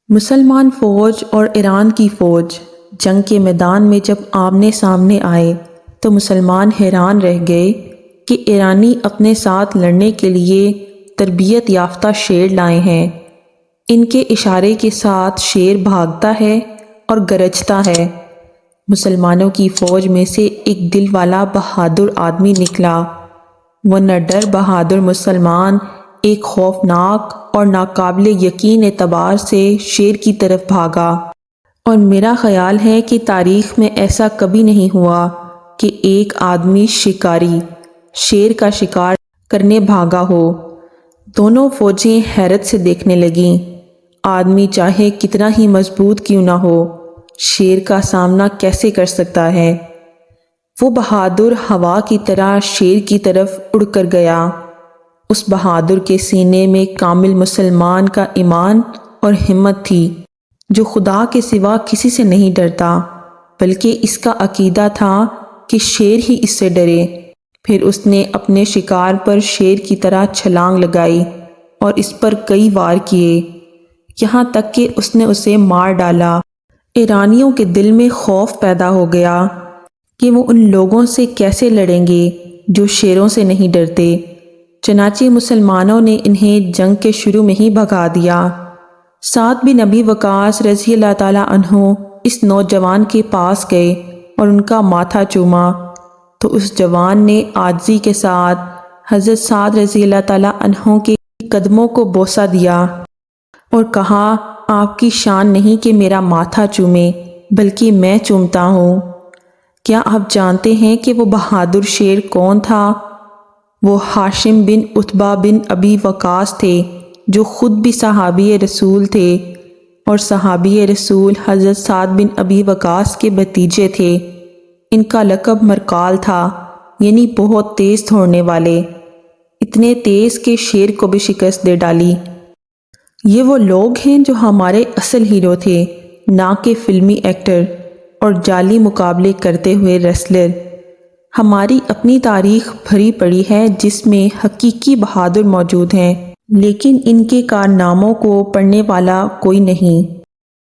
مسلمان فوج اور ایران کی فوج جنگ کے میدان میں جب آمنے سامنے آئے تو مسلمان حیران رہ گئے کہ ایرانی اپنے ساتھ لڑنے کے لیے تربیت یافتہ شیر لائے ہیں۔ ان کے اشارے کے ساتھ شیر بھاگتا ہے اور گرجتا ہے۔ مسلمانوں کی فوج میں سے ایک دل والا بہادر آدمی نکلا۔ وہ نڈر بہادر مسلمان ایک خوفناک اور ناقابل یقین اعتبار سے شیر کی طرف بھاگا، اور میرا خیال ہے کہ تاریخ میں ایسا کبھی نہیں ہوا کہ ایک آدمی شکاری شیر کا شکار کرنے بھاگا ہو۔ دونوں فوجیں حیرت سے دیکھنے لگیں۔ آدمی چاہے کتنا ہی مضبوط کیوں نہ ہو، شیر کا سامنا کیسے کر سکتا ہے؟ وہ بہادر ہوا کی طرح شیر کی طرف اڑ کر گیا۔ اس بہادر کے سینے میں کامل مسلمان کا ایمان اور ہمت تھی، جو خدا کے سوا کسی سے نہیں ڈرتا، بلکہ اس کا عقیدہ تھا کہ شیر ہی اس سے ڈرے۔ پھر اس نے اپنے شکار پر شیر کی طرح چھلانگ لگائی اور اس پر کئی وار کیے، یہاں تک کہ اس نے اسے مار ڈالا۔ ایرانیوں کے دل میں خوف پیدا ہو گیا کہ وہ ان لوگوں سے کیسے لڑیں گے جو شیروں سے نہیں ڈرتے۔ چنانچہ مسلمانوں نے انہیں جنگ کے شروع میں ہی بھگا دیا۔ سعد بن ابی وقاص رضی اللہ تعالیٰ عنہ اس نوجوان کے پاس گئے اور ان کا ماتھا چوما، تو اس جوان نے عاجزی کے ساتھ حضرت سعد رضی اللہ تعالیٰ عنہ کے قدموں کو بوسہ دیا اور کہا، آپ کی شان نہیں کہ میرا ماتھا چومے، بلکہ میں چومتا ہوں۔ کیا آپ جانتے ہیں کہ وہ بہادر شیر کون تھا؟ وہ ہاشم بن عتبہ بن ابی وقاص تھے، جو خود بھی صحابی رسول تھے، اور صحابی رسول حضرت سعد بن ابی وقاص کے بھتیجے تھے۔ ان کا لقب مرکال تھا، یعنی بہت تیز دوڑنے والے، اتنے تیز کہ شیر کو بھی شکست دے ڈالی۔ یہ وہ لوگ ہیں جو ہمارے اصل ہیرو تھے، نہ کہ فلمی ایکٹر اور جعلی مقابلے کرتے ہوئے ریسلر۔ ہماری اپنی تاریخ بھری پڑی ہے جس میں حقیقی بہادر موجود ہیں، لیکن ان کے کارناموں کو پڑھنے والا کوئی نہیں۔